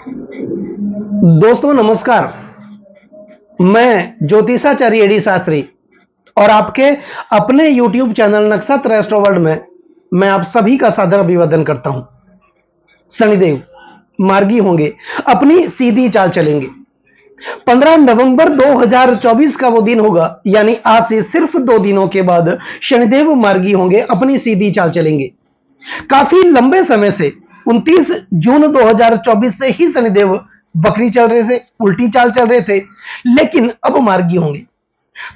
दोस्तों नमस्कार। मैं ज्योतिषाचार्य एडी शास्त्री और आपके अपने YouTube चैनल नक्षत्र एस्ट्रो वर्ल्ड में मैं आप सभी का सादर अभिवादन करता हूं। शनिदेव मार्गी होंगे, अपनी सीधी चाल चलेंगे। 15 नवंबर 2024 का वो दिन होगा, यानी आज से सिर्फ 2 दिनों के बाद शनिदेव मार्गी होंगे, अपनी सीधी चाल चलेंगे। काफी लंबे समय से 29 जून 2024 से ही शनिदेव बकरी चल रहे थे, उल्टी चाल चल रहे थे, लेकिन अब मार्गी होंगे।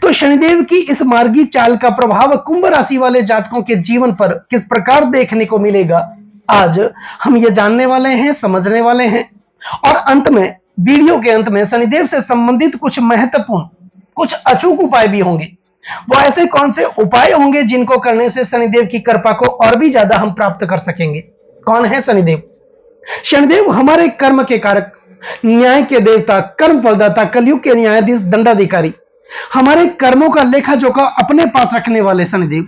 तो शनिदेव की इस मार्गी चाल का प्रभाव कुंभ राशि वाले जातकों के जीवन पर किस प्रकार देखने को मिलेगा, आज हम ये जानने वाले हैं, समझने वाले हैं। और अंत में, वीडियो के अंत में शनिदेव से संबंधित कुछ महत्वपूर्ण, कुछ अचूक उपाय भी होंगे। वो ऐसे कौन से उपाय होंगे जिनको करने से शनिदेव की कृपा को और भी ज्यादा हम प्राप्त कर सकेंगे। कौन है शनिदेव? शनिदेव हमारे कर्म के कारक, न्याय के देवता, कर्म फलदाता, कलयुग के न्यायाधीश, दंडाधिकारी, हमारे कर्मों का लेखा जोखा अपने पास रखने वाले शनिदेव,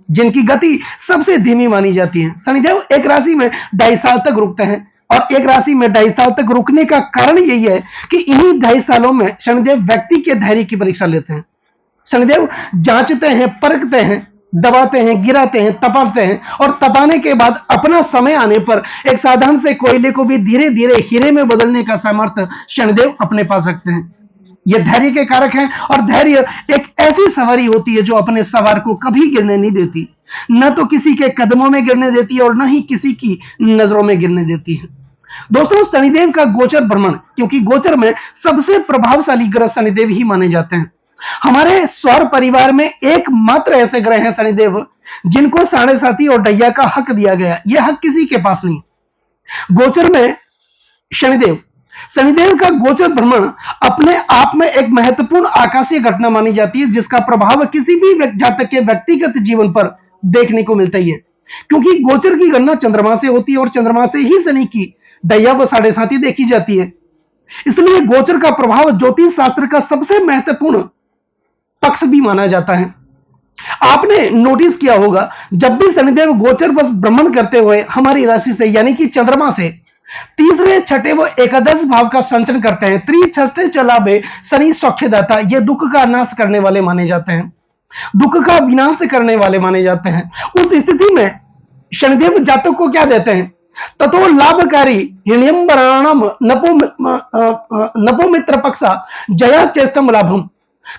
जिनकी गति सबसे धीमी मानी जाती है। शनिदेव एक राशि में 2.5 साल तक रुकते हैं और एक राशि में 2.5 साल तक रुकने का कारण यही है कि इन्हीं 2.5 सालों में शनिदेव व्यक्ति के धैर्य की परीक्षा लेते हैं। शनिदेव जांचते हैं, परखते हैं, दबाते हैं, गिराते हैं, तपाते हैं और तपाने के बाद अपना समय आने पर एक साधारण से कोयले को भी धीरे धीरे हीरे में बदलने का सामर्थ्य शनिदेव अपने पास रखते हैं। यह धैर्य के कारक हैं और धैर्य एक ऐसी सवारी होती है जो अपने सवार को कभी गिरने नहीं देती, न तो किसी के कदमों में गिरने देती है और न ही किसी की नजरों में गिरने देती है। दोस्तों, शनिदेव का गोचर भ्रमण, क्योंकि गोचर में सबसे प्रभावशाली ग्रह शनिदेव ही माने जाते हैं। हमारे सौर परिवार में एकमात्र ऐसे ग्रह हैं शनिदेव, जिनको साढ़े साथी और ढैया का हक दिया गया। यह हक किसी के पास नहीं। गोचर में शनिदेव का गोचर भ्रमण अपने आप में एक महत्वपूर्ण आकाशीय घटना मानी जाती है, जिसका प्रभाव किसी भी जातक के व्यक्तिगत जीवन पर देखने को मिलता ही है। क्योंकि गोचर की गणना चंद्रमा से होती है और चंद्रमा से ही शनि की ढैया व साढ़े साथी देखी जाती है। इसलिए गोचर का प्रभाव ज्योतिष शास्त्र का सबसे महत्वपूर्ण पक्ष भी माना जाता है। आपने नोटिस किया होगा, जब भी शनिदेव गोचर बस भ्रमण करते हुए हमारी राशि से, यानी कि चंद्रमा से तीसरे, छठे व एकादश भाव का संचरण करते हैं। त्रिछष्टे चलावे शनि सौख्यदाता, ये दुख का नाश करने वाले माने जाते हैं, दुख का विनाश करने वाले माने जाते हैं। उस स्थिति में शनिदेव जातक को क्या देते हैं? ततो लाभकारी हिण्यंबराणम नपोमित्र पक्षा जया चेष्टम लाभम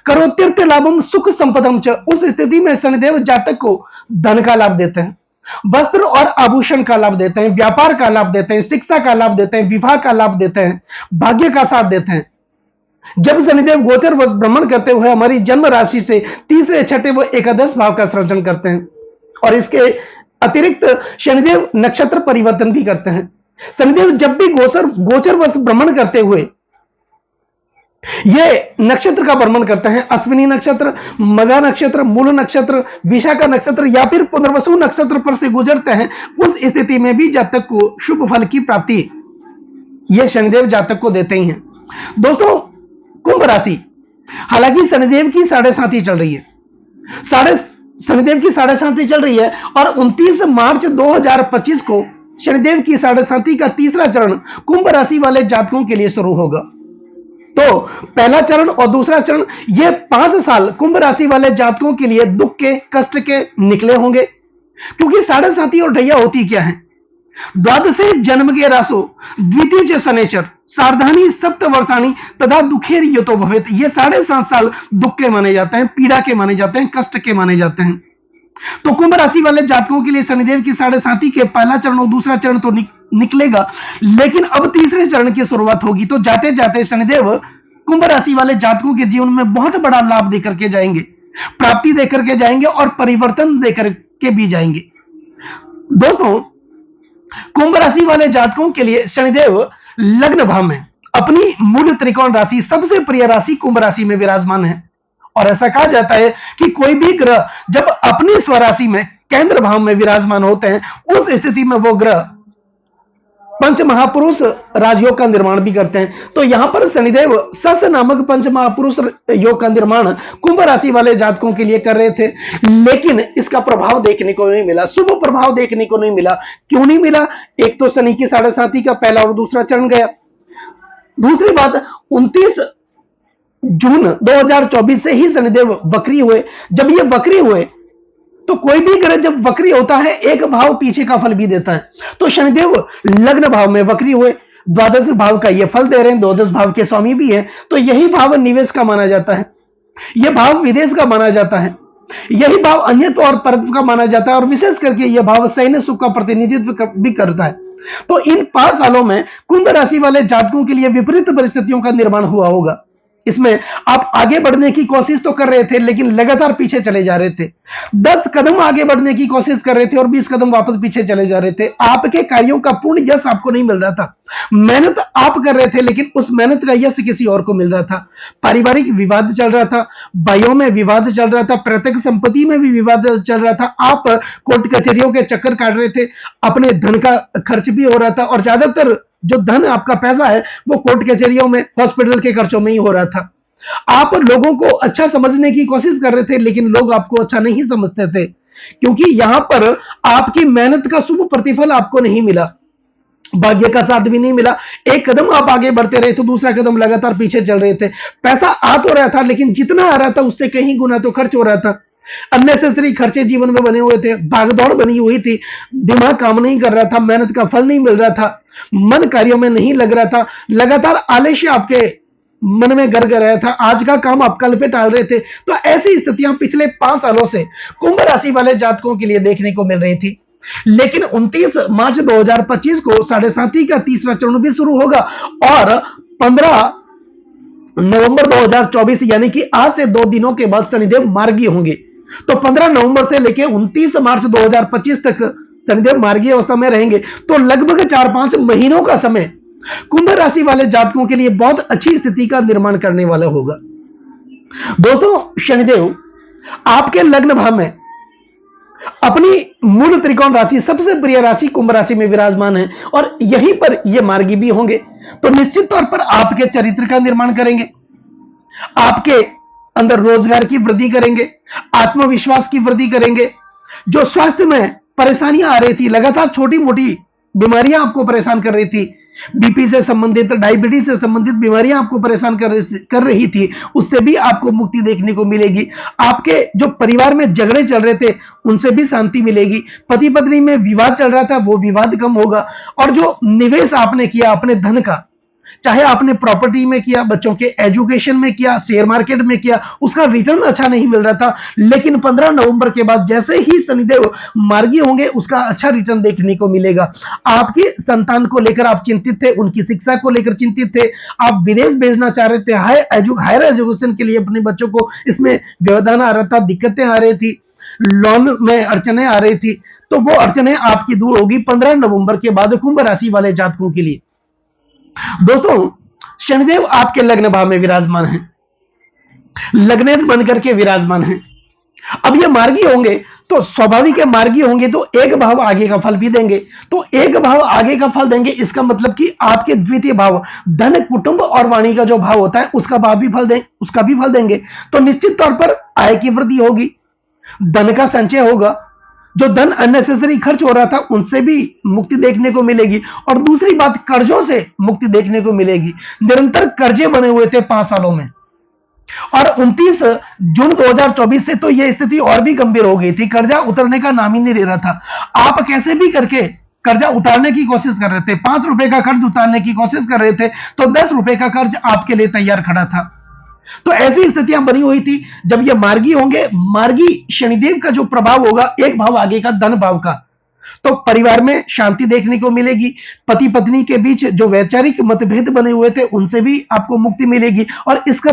करोतीर्थ लाभम सुख संपदम च। उस स्थिति में शनिदेव जातक को धन का लाभ देते हैं, वस्त्र और आभूषण का लाभ देते हैं, व्यापार का लाभ देते हैं, शिक्षा का लाभ देते हैं, विवाह का लाभ देते हैं, भाग्य का साथ देते हैं। जब शनिदेव गोचर बस भ्रमण करते हुए हमारी जन्म राशि से तीसरे, छठे व एकादश भाव का सृजन करते हैं और इसके अतिरिक्त शनिदेव नक्षत्र परिवर्तन भी करते हैं। शनिदेव जब भी गोचर बस भ्रमण करते हुए ये नक्षत्र का भ्रमण करते हैं, अश्विनी नक्षत्र, मघा नक्षत्र, मूल नक्षत्र, विशाखा नक्षत्र या फिर पुनर्वसु नक्षत्र पर से गुजरते हैं, उस स्थिति में भी जातक को शुभ फल की प्राप्ति ये शनिदेव जातक को देते ही हैं। दोस्तों, कुंभ राशि, हालांकि शनिदेव की साढ़े साथी चल रही है, शनिदेव की साढ़े साथी चल रही है और 29 मार्च 2025 को शनिदेव की साढ़े साथी का तीसरा चरण कुंभ राशि वाले जातकों के लिए शुरू होगा। तो पहला चरण और दूसरा चरण, ये 5 साल कुंभ राशि वाले जातकों के लिए दुख के, कष्ट के निकले होंगे। क्योंकि साढ़े साथी और ढैया होती क्या है? द्वादशे जन्म के रासो द्वितीय शनेचर सार्धानी सप्त वर्षाणी तथा दुखेर युतो भवेत। ये 7.5 साल दुख के माने जाते हैं, पीड़ा के माने जाते हैं, कष्ट के माने जाते हैं। तो कुंभ राशि वाले जातकों के लिए शनिदेव की साढ़े साथी के पहला चरण और दूसरा चरण तो निकलेगा, लेकिन अब तीसरे चरण की शुरुआत होगी। तो जाते जाते शनिदेव कुंभ राशि वाले जातकों के जीवन में बहुत बड़ा लाभ देकर के जाएंगे, प्राप्ति देकर के जाएंगे और परिवर्तन देकर के भी जाएंगे। दोस्तों, कुंभ राशि वाले जातकों के लिए शनिदेव लग्न भाव में अपनी मूल त्रिकोण राशि, सबसे प्रिय राशि कुंभ राशि में विराजमान है। और ऐसा कहा जाता है कि कोई भी ग्रह जब अपनी स्वराशि में केंद्र भाव में विराजमान होते हैं, उस स्थिति में वो ग्रह पंच महापुरुष राजयोग का निर्माण भी करते हैं। तो यहां पर शनिदेव सस नामक पंच महापुरुष योग का निर्माण कुंभ राशि वाले जातकों के लिए कर रहे थे, लेकिन इसका प्रभाव देखने को नहीं मिला, शुभ प्रभाव देखने को नहीं मिला। क्यों नहीं मिला? एक तो शनि की साढ़े साथी का पहला और दूसरा चरण गया, दूसरी बात, 29 जून 2024 से ही शनिदेव वक्री हुए। जब ये वक्री हुए तो कोई भी ग्रह जब वक्री होता है एक भाव पीछे का फल भी देता है। तो शनिदेव लग्न भाव में वक्री हुए, द्वादश भाव का ये फल दे रहे हैं, द्वादश भाव के स्वामी भी हैं, तो यही भाव निवेश का माना जाता है, यह भाव विदेश का माना जाता है, यही भाव अन्यत्व और परत्व का माना जाता है, और विशेष करके यह भाव सैन्य सुख का प्रतिनिधित्व भी करता है। तो इन 5 सालों में कुंभ राशि वाले जातकों के लिए विपरीत परिस्थितियों का निर्माण हुआ होगा। इसमें आप आगे बढ़ने की कोशिश तो कर रहे थे लेकिन लगातार पीछे चले जा रहे थे। 10 कदम आगे बढ़ने की कोशिश कर रहे थे और 20 कदम वापस पीछे चले जा रहे थे। आपके कार्यों का पूर्ण यश आपको नहीं मिल रहा था। मेहनत आप कर रहे थे लेकिन उस मेहनत का यश किसी और को मिल रहा था। पारिवारिक विवाद चल रहा था, भाइयों में विवाद चल रहा था, प्रत्यक्ष संपत्ति में भी विवाद चल रहा था। आप कोर्ट कचहरियों के चक्कर काट रहे थे, अपने धन का खर्च भी हो रहा था, और ज्यादातर जो धन आपका पैसा है वो कोर्ट कचहरियों में, हॉस्पिटल के खर्चों में ही हो रहा था। आप लोगों को अच्छा समझने की कोशिश कर रहे थे लेकिन लोग आपको अच्छा नहीं समझते थे, क्योंकि यहां पर आपकी मेहनत का शुभ प्रतिफल आपको नहीं मिला, भाग्य का साथ भी नहीं मिला। एक कदम आप आगे बढ़ते रहे तो दूसरा कदम लगातार पीछे चल रहे थे। पैसा आ तो रहा था लेकिन जितना आ रहा था उससे कहीं गुना तो खर्च हो रहा था। अननेसेसरी खर्चे जीवन में बने हुए थे, भागदौड़ बनी हुई थी, दिमाग काम नहीं कर रहा था, मेहनत का फल नहीं मिल रहा था, मन कार्यों में नहीं लग रहा था, लगातार आलस्य आपके मन में घर रहा था, आज का काम आप कल पे टाल रहे थे। तो ऐसी स्थितियां पिछले 5 सालों से कुंभ राशि वाले जातकों के लिए देखने को मिल रही थी। लेकिन 29 मार्च 2025 को 7.5 का तीसरा चरण भी शुरू होगा, और 15 नवंबर 2024 यानी कि आज से 2 दिनों के बाद शनिदेव मार्गी होंगे। तो 15 नवंबर से लेकर 29 मार्च 2025 तक शनिदेव मार्गी अवस्था में रहेंगे। तो लगभग 4-5 महीनों का समय कुंभ राशि वाले जातकों के लिए बहुत अच्छी स्थिति का निर्माण करने वाला होगा। दोस्तों, शनिदेव आपके लग्न भाव में अपनी मूल त्रिकोण राशि, सबसे प्रिय राशि कुंभ राशि में विराजमान है, और यहीं पर ये मार्गी भी होंगे। तो निश्चित तौर पर आपके चरित्र का निर्माण करेंगे, आपके अंदर रोजगार की वृद्धि करेंगे, आत्मविश्वास की वृद्धि करेंगे। जो स्वास्थ्य में परेशानियां आ रही थी, लगातार छोटी मोटी बीमारियां आपको परेशान कर रही थी, बीपी से संबंधित, डायबिटीज से संबंधित बीमारियां आपको परेशान कर रही थी, उससे भी आपको मुक्ति देखने को मिलेगी। आपके जो परिवार में झगड़े चल रहे थे उनसे भी शांति मिलेगी। पति पत्नी में विवाद चल रहा था वो विवाद कम होगा। और जो निवेश आपने किया अपने धन का, चाहे आपने प्रॉपर्टी में किया, बच्चों के एजुकेशन में किया, शेयर मार्केट में किया, उसका रिटर्न अच्छा नहीं मिल रहा था, लेकिन 15 नवंबर के बाद जैसे ही शनिदेव मार्गी होंगे उसका अच्छा रिटर्न देखने को मिलेगा। आपकी संतान को लेकर आप चिंतित थे, उनकी शिक्षा को लेकर चिंतित थे, आप विदेश भेजना चाह रहे थे, हायर एजुकेशन के लिए अपने बच्चों को, इसमें व्यवधान आ रहा था, दिक्कतें आ रही थी, लोन में अड़चने आ रही थी, तो वो अड़चने आपकी दूर होगी 15 नवंबर के बाद कुंभ राशि वाले जातकों के लिए। दोस्तों, शनिदेव आपके लग्न भाव में विराजमान है, लग्नेश बनकर के विराजमान है। अब ये मार्गी होंगे तो स्वाभाविक है, मार्गी होंगे तो एक भाव आगे का फल भी देंगे। तो एक भाव आगे का फल देंगे, इसका मतलब कि आपके द्वितीय भाव धन, कुटुंब और वाणी का जो भाव होता है उसका भाव भी फल देंगे, उसका भी फल देंगे। तो निश्चित तौर पर आय की वृद्धि होगी, धन का संचय होगा, जो धन अननेसेसरी खर्च हो रहा था उनसे भी मुक्ति देखने को मिलेगी, और दूसरी बात कर्जों से मुक्ति देखने को मिलेगी। निरंतर कर्जे बने हुए थे 5 सालों में, और 29 जून 2024 से तो यह स्थिति और भी गंभीर हो गई थी, कर्जा उतरने का नाम ही नहीं ले रहा था। आप कैसे भी करके कर्जा उतारने की कोशिश कर रहे थे, 5 रुपए का कर्ज उतारने की कोशिश कर रहे थे तो 10 रुपए का कर्ज आपके लिए तैयार खड़ा था। तो ऐसी स्थितियां बनी हुई थी। जब ये मार्गी होंगे, मार्गी शनिदेव का जो प्रभाव होगा एक भाव आगे का धन भाव का, तो परिवार में शांति देखने को मिलेगी। पति पत्नी के बीच जो वैचारिक मतभेद बने हुए थे उनसे भी आपको मुक्ति मिलेगी, और इसका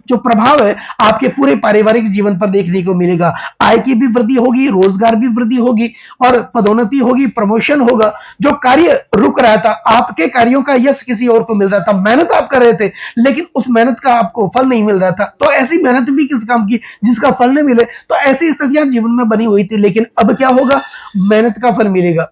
जो प्रभाव है आपके पूरे पारिवारिक जीवन पर देखने को मिलेगा। आय की भी वृद्धि होगी, रोजगार भी वृद्धि होगी, और पदोन्नति होगी, प्रमोशन होगा। जो कार्य रुक रहा था, आपके कार्यों का यश किसी और को मिल रहा था, मेहनत आप कर रहे थे लेकिन उस मेहनत का आपको फल नहीं मिल रहा था, तो ऐसी मेहनत भी किस काम की जिसका फल नहीं मिले। तो ऐसी स्थितियां जीवन में बनी हुई थी, लेकिन अब क्या होगा, मेहनत का फल मिलेगा।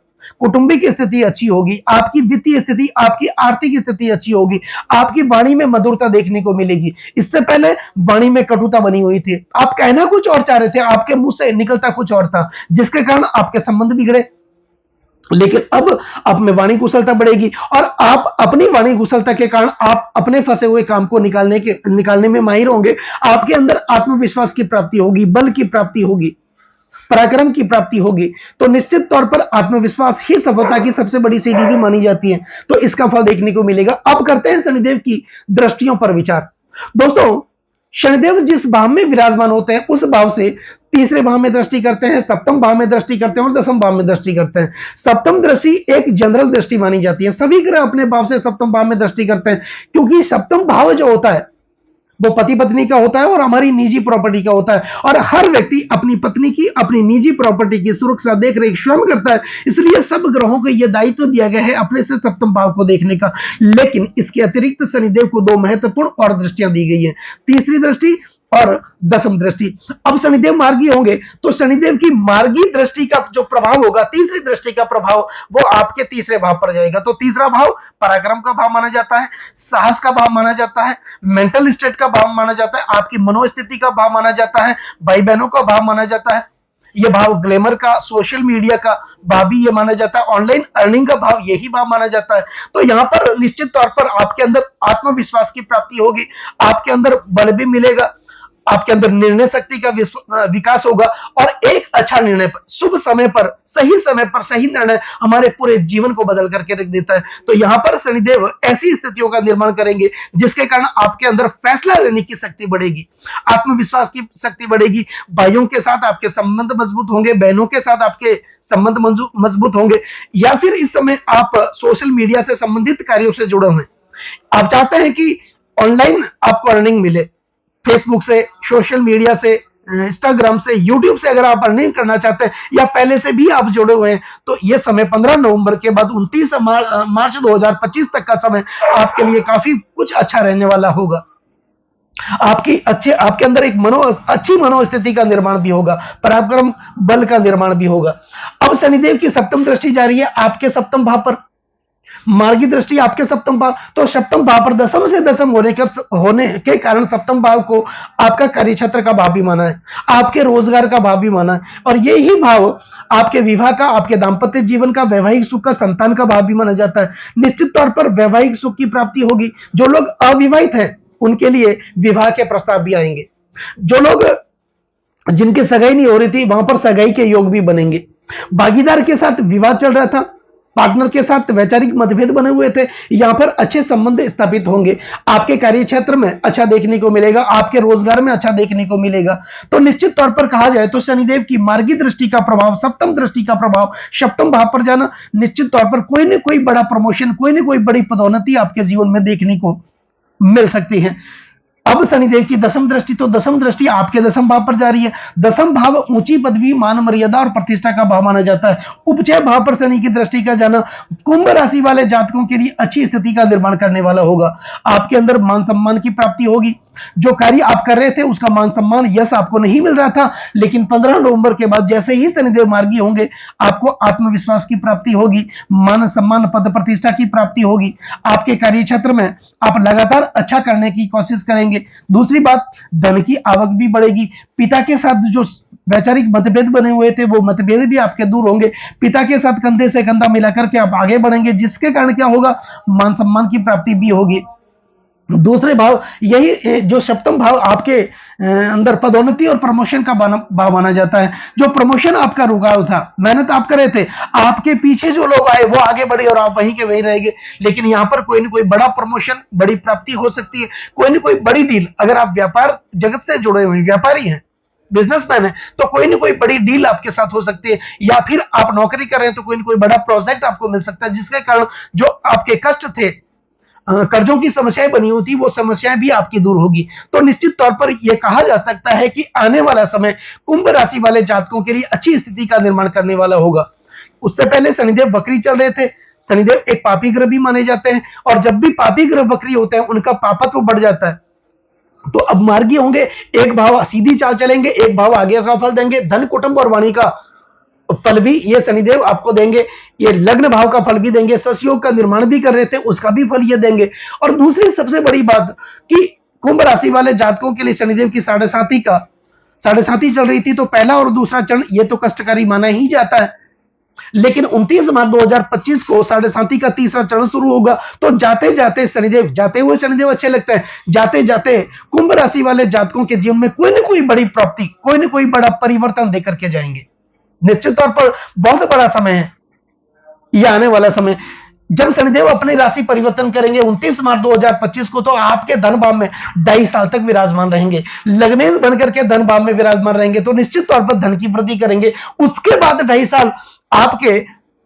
कौटुंबिक स्थिति अच्छी होगी, आपकी वित्तीय स्थिति, आपकी आर्थिक स्थिति अच्छी होगी, आपकी वाणी में मधुरता देखने को मिलेगी। इससे पहले वाणी में कटुता बनी हुई थी, आप कहना कुछ और चाह रहे थे, आपके मुंह से निकलता कुछ और था, जिसके कारण आपके संबंध बिगड़े। लेकिन अब आप में वाणी कुशलता बढ़ेगी और आप अपनी वाणी कुशलता के कारण आप अपने फंसे हुए काम को निकालने में माहिर होंगे। आपके अंदर आत्मविश्वास की प्राप्ति होगी, बल की प्राप्ति होगी, पराक्रम की प्राप्ति होगी। तो निश्चित तौर पर आत्मविश्वास ही सफलता की सबसे बड़ी सीढ़ी भी मानी जाती है। तो इसका फल देखने को मिलेगा। अब करते हैं शनिदेव की दृष्टियों पर विचार। दोस्तों, शनिदेव जिस भाव में विराजमान होते हैं उस भाव से तीसरे भाव में दृष्टि करते हैं, सप्तम भाव में दृष्टि करते हैं और दसम भाव में दृष्टि करते हैं। सप्तम दृष्टि एक जनरल दृष्टि मानी जाती है। सभी ग्रह अपने भाव से सप्तम भाव में दृष्टि करते हैं, क्योंकि सप्तम भाव जो होता है वो पति पत्नी का होता है और हमारी निजी प्रॉपर्टी का होता है। और हर व्यक्ति अपनी पत्नी की, अपनी निजी प्रॉपर्टी की सुरक्षा देख रेख स्वयं करता है। इसलिए सब ग्रहों को यह दायित्व दिया गया है अपने से सप्तम भाव को देखने का। लेकिन इसके अतिरिक्त शनिदेव को दो महत्वपूर्ण और दृष्टियां दी गई है, तीसरी दृष्टि और दसम दृष्टि। अब शनिदेव मार्गी होंगे तो शनिदेव की मार्गी दृष्टि का जो प्रभाव होगा, तीसरी दृष्टि का प्रभाव, वो आपके तीसरे भाव पर जाएगा। तो तीसरा भाव पराक्रम का भाव माना जाता है, साहस का भाव माना जाता है, मेंटल स्टेट का भाव माना जाता है, आपकी मनोस्थिति का भाव माना जाता है, भाई बहनों का भाव माना जाता है, ये भाव ग्लैमर का, सोशल मीडिया का भाव भी ये माना जाता है, ऑनलाइन अर्निंग का भाव यही भाव माना जाता है। तो यहां पर निश्चित तौर पर आपके अंदर आत्मविश्वास की प्राप्ति होगी, आपके अंदर बल भी मिलेगा, आपके अंदर निर्णय शक्ति का विकास होगा और एक अच्छा निर्णय पर, शुभ समय पर, सही निर्णय हमारे पूरे जीवन को बदल करके रख देता है। तो यहां पर शनिदेव ऐसी स्थितियों का निर्माण करेंगे जिसके कारण आपके अंदर फैसला लेने की शक्ति बढ़ेगी, आत्मविश्वास की शक्ति बढ़ेगी, भाइयों के साथ आपके संबंध मजबूत होंगे, बहनों के साथ आपके संबंध मजबूत होंगे, या फिर इस समय आप सोशल मीडिया से संबंधित कार्यों से जुड़े हुए, आप चाहते हैं कि ऑनलाइन आपको अर्निंग मिले, फेसबुक से, सोशल मीडिया से, इंस्टाग्राम से, यूट्यूब से अगर आप अर्निंग करना चाहते हैं या पहले से भी आप जुड़े हुए हैं, तो यह समय 15 नवंबर के बाद 29 मार्च 2025 तक का समय आपके लिए काफी कुछ अच्छा रहने वाला होगा। आपके अंदर एक अच्छी मनोस्थिति का निर्माण भी होगा, पराक्रम बल का निर्माण भी होगा। अब शनिदेव की सप्तम दृष्टि जा रही है आपके सप्तम भाव पर, मार्गी दृष्टि आपके सप्तम भाव, तो सप्तम भाव पर दसम से दसम होने के कारण सप्तम भाव को आपका कार्यक्षेत्र का भाव भी माना है, आपके रोजगार का भाव भी माना है, और यही भाव आपके विवाह का, आपके दाम्पत्य जीवन का, वैवाहिक सुख का, संतान का भाव भी माना जाता है। निश्चित तौर पर वैवाहिक सुख की प्राप्ति होगी। जो लोग अविवाहित हैं उनके लिए विवाह के प्रस्ताव भी आएंगे, जो लोग जिनकी सगाई नहीं हो रही थी वहां पर सगाई के योग भी बनेंगे। भागीदार के साथ विवाद चल रहा था, पार्टनर के साथ वैचारिक मतभेद बने हुए थे, यहां पर अच्छे संबंध स्थापित होंगे, आपके कार्य क्षेत्र में अच्छा देखने को मिलेगा, आपके रोजगार में अच्छा देखने को मिलेगा। तो निश्चित तौर पर कहा जाए तो शनिदेव की मार्गी दृष्टि का प्रभाव, सप्तम दृष्टि का प्रभाव, सप्तम भाव पर जाना, निश्चित तौर पर कोई ना कोई बड़ा प्रमोशन, कोई ना कोई बड़ी पदोन्नति आपके जीवन में देखने को मिल सकती है। अब शनिदेव की दसम दृष्टि, तो दसम दृष्टि आपके दसम भाव पर जा रही है। दसम भाव ऊंची पदवी, मान मर्यादा और प्रतिष्ठा का भाव माना जाता है। उपचय भाव पर शनि की दृष्टि का जाना कुंभ राशि वाले जातकों के लिए अच्छी स्थिति का निर्माण करने वाला होगा। आपके अंदर मान सम्मान की प्राप्ति होगी, जो कार्य आप कर रहे थे उसका मान सम्मान, यश आपको नहीं मिल रहा था, लेकिन 15 नवंबर के बाद जैसे ही शनिदेव मार्गी होंगे आपको आत्मविश्वास की प्राप्ति होगी, मान सम्मान, पद प्रतिष्ठा की प्राप्ति होगी। आपके कार्य क्षेत्र में आप लगातार अच्छा करने की कोशिश करेंगे। दूसरी बात, धन की आवक भी बढ़ेगी। पिता के साथ जो वैचारिक मतभेद बने हुए थे वो मतभेद भी आपके दूर होंगे। पिता के साथ कंधे से कंधा मिलाकर के आप आगे बढ़ेंगे, जिसके कारण क्या होगा, मान सम्मान की प्राप्ति भी होगी। दूसरे भाव, यही जो सप्तम भाव आपके अंदर पदोन्नति और प्रमोशन का भाव माना जाता है। जो प्रमोशन आपका रुका था, मेहनत आप कर रहे थे, आपके पीछे जो लोग आए वो आगे बढ़े और आप वहीं के वहीं रहेंगे, लेकिन यहां पर कोई ना कोई बड़ा प्रमोशन, बड़ी प्राप्ति हो सकती है, कोई ना कोई बड़ी डील। अगर आप व्यापार जगत से जुड़े हुए व्यापारी हैं, बिजनेसमैन है, तो कोई ना कोई बड़ी डील आपके साथ हो सकती है, या फिर आप नौकरी कर रहे हैं तो कोई ना कोई बड़ा प्रोजेक्ट आपको मिल सकता है, जिसके कारण जो आपके कष्ट थे, कर्जों की समस्याएं बनी हुई थी, वो समस्याएं भी आपकी दूर होगी। तो निश्चित तौर पर यह कहा जा सकता है कि आने वाला समय कुंभ राशि वाले जातकों के लिए अच्छी स्थिति का निर्माण करने वाला होगा। उससे पहले शनिदेव वक्री चल रहे थे। शनिदेव एक पापी ग्रह भी माने जाते हैं, और जब भी पापी ग्रह वक्री होते हैं उनका पापत्व बढ़ जाता है। तो अब मार्गी होंगे, एक भाव सीधी चाल चलेंगे, एक भाव आगे का फल देंगे, धन, कुटुंब और वाणी का फल भी ये शनिदेव आपको देंगे। ये लग्न भाव का फल भी देंगे, ससयोग का निर्माण भी कर रहे थे उसका भी फल ये देंगे। और दूसरी सबसे बड़ी बात कि कुंभ राशि वाले जातकों के लिए शनिदेव की साढ़े साथी चल रही थी, तो पहला और दूसरा चरण ये तो कष्टकारी माना ही जाता है। लेकिन 29 मार्च 2025 को साढ़े साथी का तीसरा चरण शुरू होगा। तो जाते जाते शनिदेव, जाते हुए शनिदेव अच्छे लगते हैं, जाते जाते कुंभ राशि वाले जातकों के जीवन में कोई ना कोई बड़ी प्राप्ति, कोई ना कोई बड़ा परिवर्तन देकर के जाएंगे। निश्चित तौर पर बहुत बड़ा समय है यह आने वाला समय। जब शनिदेव अपनी राशि परिवर्तन करेंगे 29 मार्च 2025 को, तो आपके धन भाव में 2.5 साल तक विराजमान रहेंगे, लग्नेश बनकर के धन भाव में विराजमान रहेंगे, तो निश्चित तौर पर धन की वृद्धि करेंगे। उसके बाद 2.5 साल आपके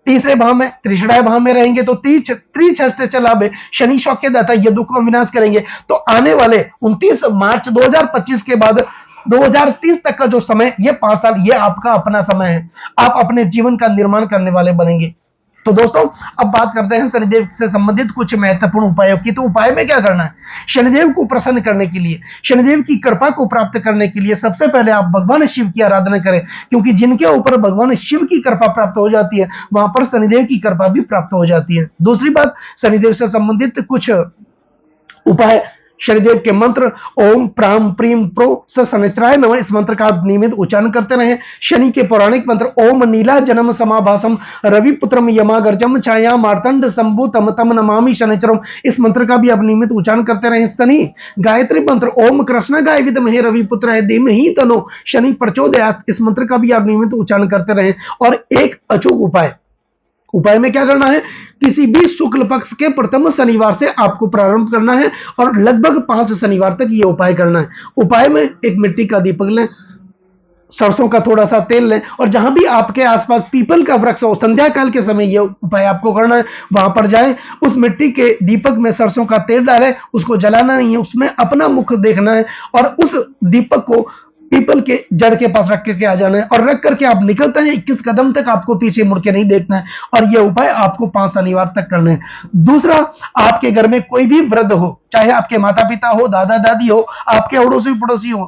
तीसरे भाव में, त्रिषणाय भाव में रहेंगे, तो त्रिछष्ट लाभ शनि शौक के दाता ये दुख को विनाश करेंगे। तो आने वाले 29 मार्च 2025 के बाद 2030 तक का जो समय, ये 5 साल, ये आपका अपना समय है। आप अपने जीवन का निर्माण करने वाले बनेंगे। तो दोस्तों, अब बात करते हैं शनिदेव से संबंधित कुछ महत्वपूर्ण उपायों की। तो उपाय में क्या करना है? शनिदेव को प्रसन्न करने के लिए, शनिदेव की कृपा को प्राप्त करने के लिए सबसे पहले आप भगवान शिव की आराधना करें, क्योंकि जिनके ऊपर भगवान शिव की कृपा प्राप्त हो जाती है, वहां पर शनिदेव की कृपा भी प्राप्त हो जाती है। दूसरी बात, शनिदेव से संबंधित कुछ उपाय, शनिदेव के मंत्र ओम प्राम प्रीम प्रो स शनिचराय नमः, इस मंत्र का आप नियमित उच्चारण करते रहें। शनि के पौराणिक मंत्र ओम नीला जन्म समाभासम रवि पुत्रम यमागर्जम छाया मार्तंड शंभु तम तम नमामि शनिचरम, इस मंत्र का भी आप नियमित उच्चारण करते रहें। शनि गायत्री मंत्र ओम कृष्ण गाय विद्महे रवि पुत्र धीमहि तनो शनि प्रचोदयात्, इस मंत्र का भी आप नियमित उच्चारण करते रहें। और एक अचूक उपाय, उपाय में क्या करना है? किसी भी शुक्ल पक्ष के प्रथम शनिवार से आपको प्रारंभ करना है और लगभग 5 शनिवार तक यह उपाय करना है। उपाय में एक मिट्टी का दीपक लें, सरसों का थोड़ा सा तेल लें, और जहां भी आपके आसपास पीपल का वृक्ष हो, संध्या काल के समय यह उपाय आपको करना है। वहां पर जाएं, उस मिट्टी के दीपक में सरसों का तेल डालें, उसको जलाना नहीं है, उसमें अपना मुख देखना है और उस दीपक को पीपल के जड़ के पास रख करके आ जाना है, और रख करके आप निकलते हैं 21 कदम तक, आपको पीछे मुड़ के नहीं देखना है। और यह उपाय आपको 5 शनिवार तक करना है। दूसरा, आपके घर में कोई भी वृद्ध हो, चाहे आपके माता पिता हो, दादा दादी हो, आपके अड़ोसी पड़ोसी हो,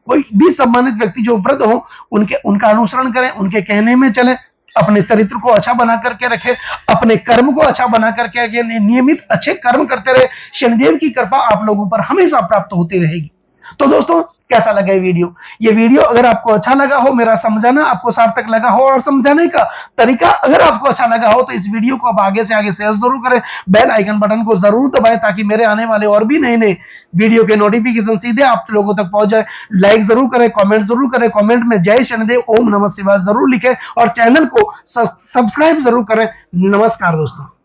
कोई भी सम्मानित व्यक्ति जो वृद्ध हो, उनका अनुसरण करें, उनके कहने में चलें, अपने चरित्र को अच्छा बना करके रखें, अपने कर्म को अच्छा बना करके रखें, नियमित अच्छे कर्म करते रहे। शनिदेव की कृपा आप लोगों पर हमेशा प्राप्त होती रहेगी। तो दोस्तों, कैसा लगा ये वीडियो अगर आपको अच्छा लगा हो, मेरा समझाना आपको सार्थक लगा हो और समझाने का तरीका अगर आपको अच्छा लगा हो, तो इस वीडियो को आप आगे से आगे शेयर जरूर करें, बेल आइकन बटन को जरूर दबाएं, ताकि मेरे आने वाले और भी नए नए वीडियो के नोटिफिकेशन सीधे आप लोगों तक पहुंच जाए। लाइक जरूर करें, कमेंट जरूर करें, कमेंट में जय शनिदेव ओम नमः शिवाय जरूर लिखें और चैनल को सब्सक्राइब जरूर करें। नमस्कार दोस्तों।